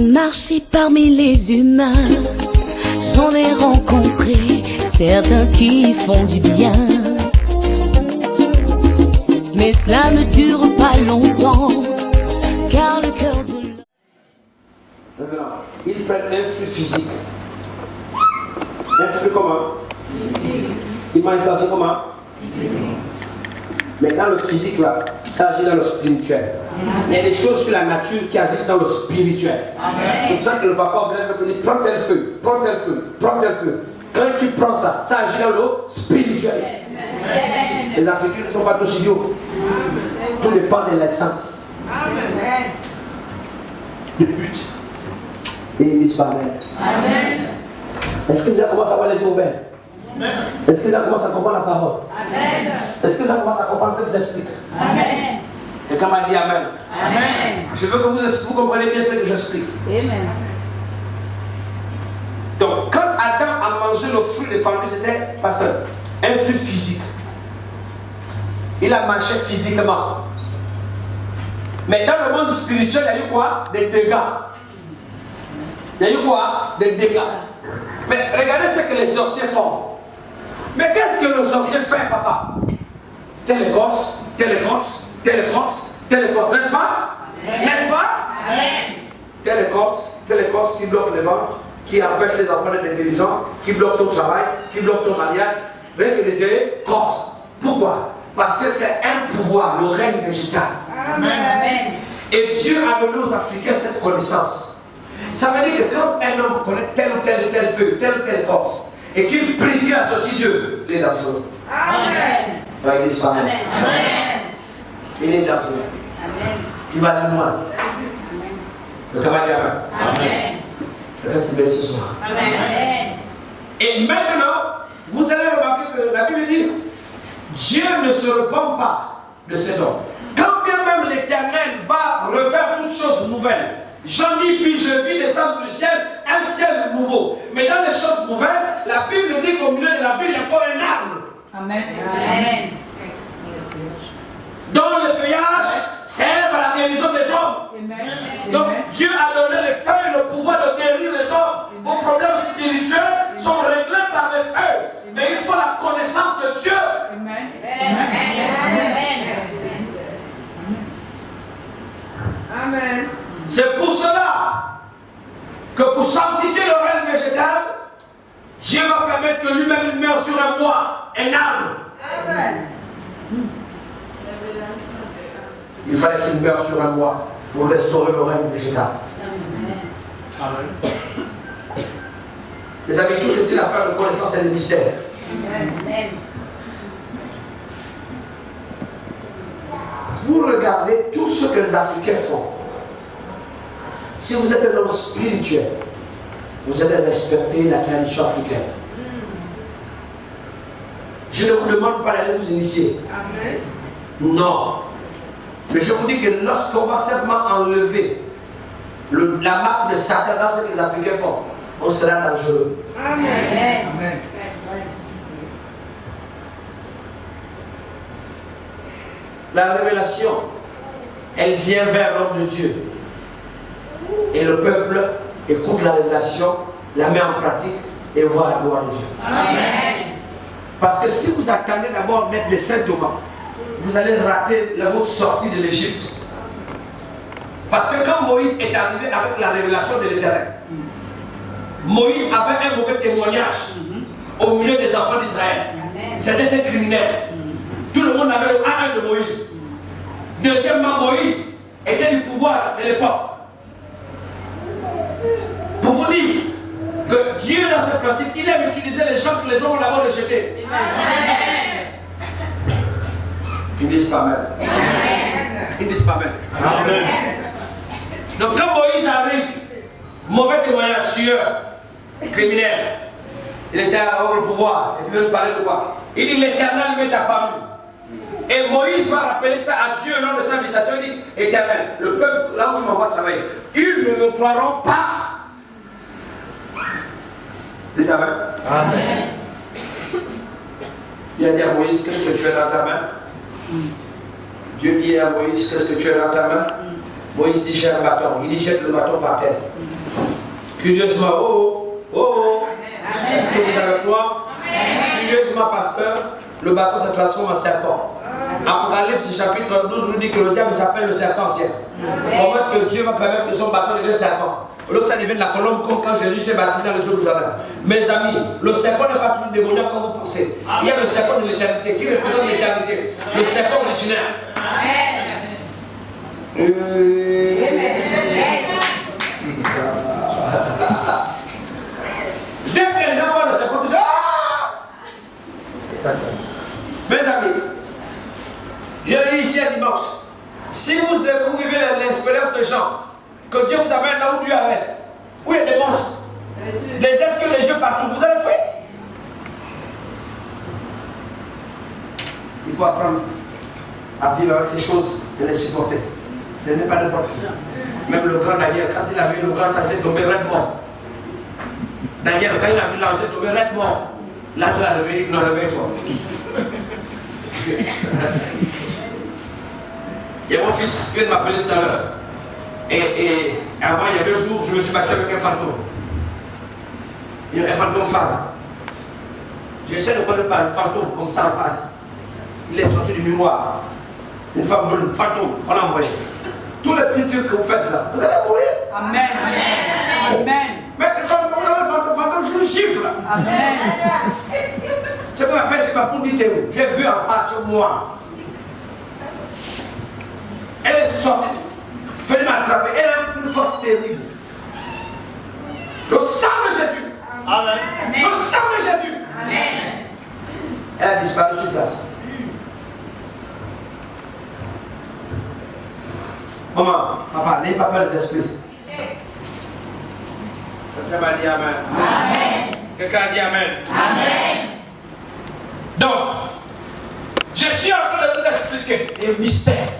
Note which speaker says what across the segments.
Speaker 1: Marcher parmi les humains, j'en ai rencontré certains qui font du bien. Mais cela ne dure pas longtemps, car le cœur de l'homme...
Speaker 2: Maintenant, ils prennent un flux physique. Un flux comment? Ils mangent ça, c'est comment? Mais dans le physique, là, ça agit dans le spirituel. Il y a des choses sur la nature qui agissent dans le spirituel. C'est pour ça que le papa vient te dire, prends tel feu, prends tel feu, prends tel feu. Quand tu prends ça, ça agit dans le spirituel. Les Africains ne sont pas tous idiots. Tout dépend de l'essence. Le but. Et ils disent pas Amen. Est-ce que vous avez commencé à avoir les yeux ouverts? Est-ce que vous avez commencé à comprendre la parole? Amen. Est-ce que vous avez commencé à comprendre ce que j'explique? Amen. Et quand m'a dit Amen. Amen. Je veux que vous compreniez bien ce que j'explique. Amen. Donc, quand Adam a mangé le fruit défendu, c'était, pasteur, un fruit physique. Il a mangé physiquement. Mais dans le monde spirituel, il y a eu quoi? Des dégâts. Il y a eu quoi? Des dégâts. Mais regardez ce que les sorciers font. Mais qu'est-ce que le sorcier fait, papa? Telle écorce, telle écorce, telle écorce, telle écorce, n'est-ce pas? N'est-ce pas? Telle écorce qui bloque les ventes, qui empêche les enfants d'être intelligents, qui bloque ton travail, qui bloque ton mariage, rien que des écorces. Pourquoi? Parce que c'est un pouvoir, le règne végétal. Amen. Et Dieu a donné aux Africains cette connaissance. Ça veut dire que quand un homme connaît tel ou tel feu, telle ou telle écorce, et qu'il prie, qu'il associe Dieu, il est dangereux. Amen. Il disparaît. Amen. Il est dangereux. Amen. Il va aller loin. Le camarade Amen. Amen. Le Père c'est ce soir. Amen. Et maintenant, vous allez remarquer que la Bible dit Dieu ne se repent pas de cet homme. Quand bien même l'Éternel va refaire toutes choses nouvelles, Jean dit, puis je vis descendre du ciel un ciel nouveau. Mais dans les choses nouvelles, la Bible dit qu'au milieu de la ville, il y a encore un arbre. Amen. Amen. Dont le feuillage sert à la guérison des hommes. Amen. Donc Dieu a donné les feuilles le pouvoir de guérir les hommes. Vos problèmes spirituels sont réglés par les feuilles. Mais il faut la connaissance de Dieu. Amen. Amen. C'est pour cela que pour sanctifier le règne végétal, Dieu va permettre que lui-même meure sur un bois, un arbre. Amen. Il fallait qu'il meure sur un bois pour restaurer le règne végétal. Amen. Les amis, tout est l'affaire de connaissance et de mystère. Amen. Vous regardez tout ce que les Africains font. Si vous êtes un homme spirituel, vous allez respecter la tradition africaine. Je ne vous demande pas d'aller vous initier. Amen. Non. Mais je vous dis que lorsqu'on va simplement enlever la marque de Satan dans ce que les Africains font, on sera dangereux. Amen. Amen. La révélation, elle vient vers l'homme de Dieu. Et le peuple écoute la révélation, la met en pratique et voit la gloire de Dieu. Amen. Parce que si vous attendez d'abord d'être des saints Thomas, vous allez rater votre sortie de l'Égypte. Parce que quand Moïse est arrivé avec la révélation de l'Éternel, Moïse avait un mauvais témoignage au milieu des enfants d'Israël. C'était un criminel. Tout le monde avait le A1 de Moïse. Deuxièmement, Moïse était du pouvoir de l'époque. Pour vous dire que Dieu, dans ses principes, il aime utiliser les gens que les hommes ont d'abord rejetés. Ils disent pas même. Ils disent pas même. Amen. Donc quand Moïse arrive, mauvais témoignage, tueur, criminel, il était à le pouvoir, et puis il parlait de quoi? Il dit l'Éternel m'est apparu. Et Moïse va rappeler ça à Dieu lors de sa visitation. Il dit Éternel, le peuple, là où tu m'envoies travailler, ils ne me croiront pas. Dites Amen. Amen. Il a dit à Moïse, qu'est-ce que tu as dans ta main? Dieu dit à Moïse, qu'est-ce que tu as dans ta main? Moïse dit, j'ai un bâton. Il dit, jette le bâton par terre. Curieusement, est-ce que vous êtes avec moi? Curieusement, pasteur, le bateau se transforme en serpent. Apocalypse chapitre 12 nous dit que le diable s'appelle le serpent ancien. Comment est-ce que Dieu va permettre que son bateau devienne serpent? Au lieu que ça devienne la colombe comme quand Jésus s'est baptisé dans le sol du jardin. Mes amis, le serpent n'est pas toujours démoniaque comme vous pensez. Il y a le serpent de l'éternité qui représente l'éternité. Le serpent originaire. Dès que les gens voient le serpent, ils disent ah! Mes amis, je l'ai dit ici un dimanche. Si vous vivez l'expérience de gens, que Dieu vous amène là où Dieu reste, où il y a des monstres, les êtres que les yeux partout, vous allez faire. Il faut apprendre à vivre avec ces choses et les supporter. Ce n'est pas n'importe qui. Même le grand Daniel, quand il a vu le grand ange, il est tombé red mort. Daniel, quand il a vu l'ange, il est tombé red mort. L'ange l'a réveillé, il dit non, réveille-toi. Il y a mon fils qui vient de m'appeler tout à l'heure. Et avant, il y a 2 jours, je me suis battu avec un fantôme. Un fantôme femme. J'essaie de connaître pas un fantôme comme ça en face. Il est sorti du miroir. Une femme brune, fantôme, qu'on a envoyé. Tous les petits trucs que vous faites là, vous allez mourir. Amen. Amen. Mais le fantôme, je le chiffre. Amen. Ce qu'on appelle, c'est pas pour dire théo. J'ai vu en face sur moi. Elle est sortie. Fallait m'attraper. Elle a une force terrible. Le sang de Jésus. Amen. Le sang de Jésus. Amen. Elle a disparu sur place. Maman, papa, n'ayez pas peur des esprits. Quelqu'un m'a dit amen. Amen. Quelqu'un a dit amen. Amen. Donc, je suis en train de vous expliquer les mystères.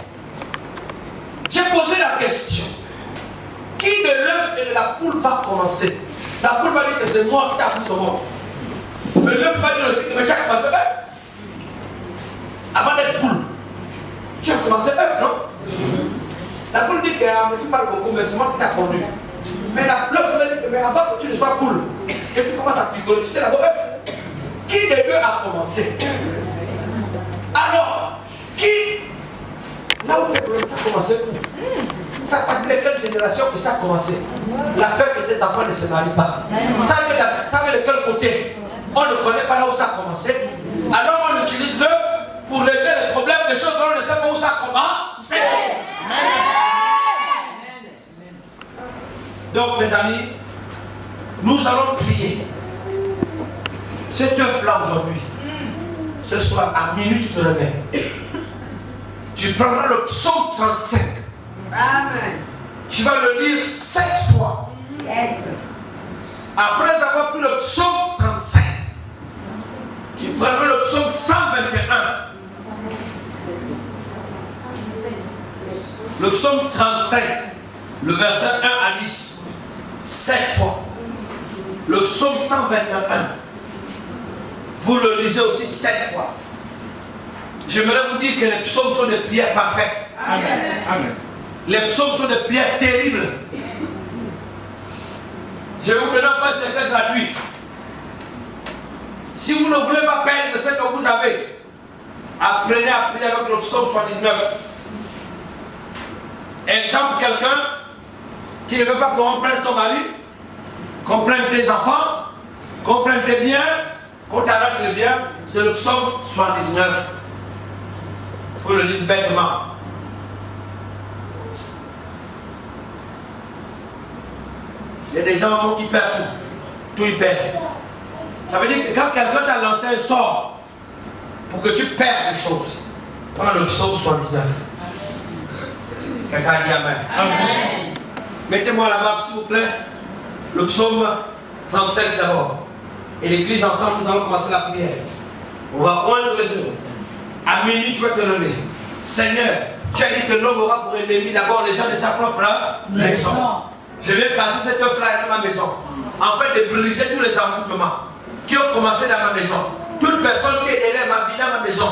Speaker 2: J'ai posé la question. Qui de l'œuf et de la poule va commencer? La poule va dire que c'est moi qui t'ai appris au monde. Mais l'œuf va dire aussi que tu as commencé œuf. Avant d'être poule. Tu as commencé œuf, non? La poule dit que tu parles beaucoup, mais c'est moi qui t'ai conduit. Mais l'œuf va dire que mais avant que tu ne sois poule, et tu commences à picoler, tu t'es d'abord œuf. Qui des deux a commencé? Alors, qui? Là où ça a commencé où? Ça a parti de quelle génération que ça a commencé? L'affaire que tes enfants ne se marient pas. Ça vient de quel côté? On ne connaît pas là où ça a commencé. Alors on utilise l'œuf pour régler les problèmes des choses, on ne sait pas où ça a commencé. Donc mes amis, nous allons prier. Cet œuf-là aujourd'hui, ce soir à minuit tu te réveilles. Tu prendras le psaume 35. Amen. Tu vas le lire 7 fois. Yes. Après avoir pris le psaume 35, tu prendras le psaume 121. Le psaume 35, le verset 1 à 10, 7 fois. Le psaume 121, vous le lisez aussi 7 fois. J'aimerais vous dire que les psaumes sont des prières parfaites. Amen. Amen. Les psaumes sont des prières terribles. Je vais vous donner un secret gratuit. Si vous ne voulez pas perdre ce que vous avez, apprenez à prier avec le psaume 79. Exemple, quelqu'un qui ne veut pas comprendre ton mari, comprendre tes enfants, comprendre tes biens, qu'on t'arrache les biens, c'est le psaume 79. Il faut le lire bêtement. Il y a des gens qui perdent tout. Tout ils perdent. Ça veut dire que quand quelqu'un t'a lancé un sort pour que tu perdes les choses, prends le psaume 79. Quelqu'un dit amen. Amen. Mettez-moi là-bas, s'il vous plaît, le psaume 37 d'abord. Et l'église ensemble, nous allons commencer la prière. On va oindre les yeux. À minuit, tu vas te lever. Seigneur, tu as dit que l'homme aura pour ennemi d'abord les gens de sa propre maison. Je vais casser cet œuf-là dans ma maison, afin de briser tous les envoûtements qui ont commencé dans ma maison. Toute personne qui est derrière ma vie dans ma maison,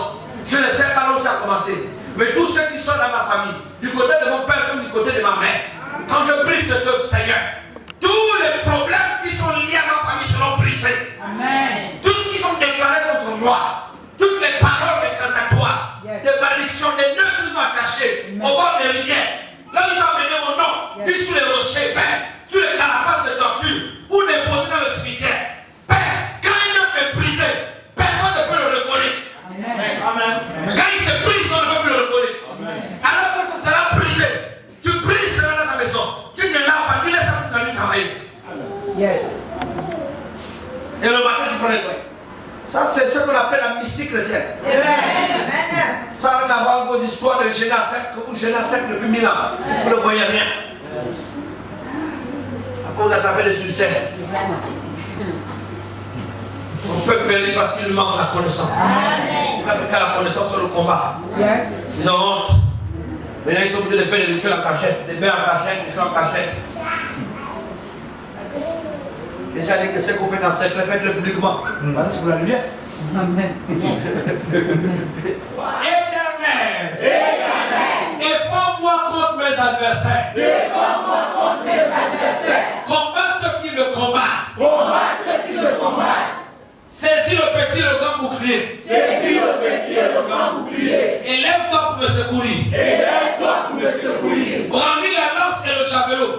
Speaker 2: je ne sais pas où ça a commencé. Mais tous ceux qui sont dans ma famille, du côté de mon père comme du côté de ma mère, quand je brise cet œuf, Seigneur, Yes. Et le matin, tu prends les doigts. Ça, c'est ce qu'on appelle la mystique chrétienne. Ça n'a rien à voir avec vos histoires de Géna sec ou Géna sec depuis 1000 ans. Vous ne voyez rien. Après, vous attrapez les ulcères. On peut périr parce qu'il lui manque la connaissance. Il va faire la connaissance sur le combat. Ils ont honte. Maintenant, ils sont obligés de faire des rituels en cachette, des bains en cachette, des choses en cachette. J'ai déjà dit que ce que vous faites en secret, faites-le publiquement. Voilà, c'est pour la lumière.
Speaker 3: Amen.
Speaker 2: Éternel. Défends-moi contre mes adversaires. Combat ceux qui me combattent. Saisis le petit et le grand bouclier. Élève-toi pour me secourir. Brandis la lance et le javelot.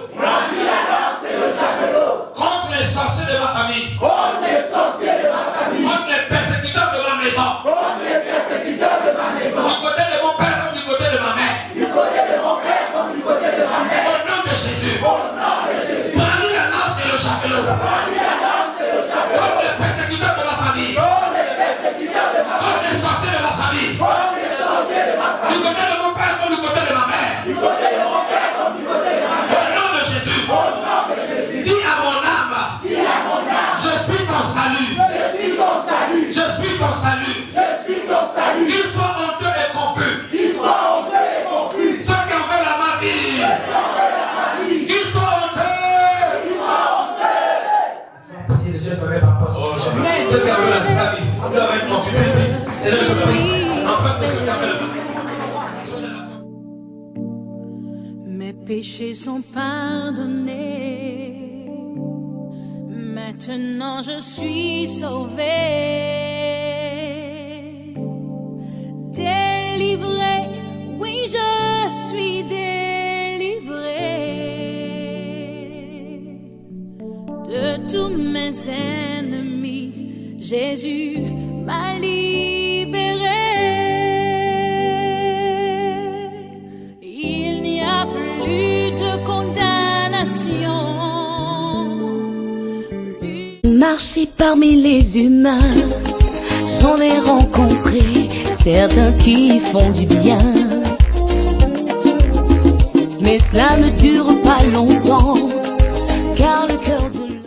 Speaker 2: Contre les sorciers de ma famille. Contre les persécuteurs de ma maison. Du côté de mon père comme du côté de ma mère. Au nom de Jésus. Brandis la lance et le javelot. Contre les persécuteurs de ma famille. Contre les sorciers de ma famille. Du côté de mon père comme du côté de ma mère. Au nom de Jésus. Dis à mon âme. Je suis ton salut. Je suis ton salut. Qu'il soit honteux et confus. Ceux qui en veulent à ma vie. Qu'ils soient honteux. Les yeux fermés par rapport à ceux qui en veulent à ma vie. Vous doivez être confus. C'est le jeu. En fait, ceux qui en veulent à ma vie.
Speaker 1: Mes péchés sont pardonnés. Maintenant je suis sauvée. Délivrée, oui je suis délivrée. De tous mes ennemis, Jésus m'a libérée. Il n'y a plus de condamnation. Marcher parmi les humains, j'en ai rencontré certains qui font du bien. Mais cela ne dure pas longtemps.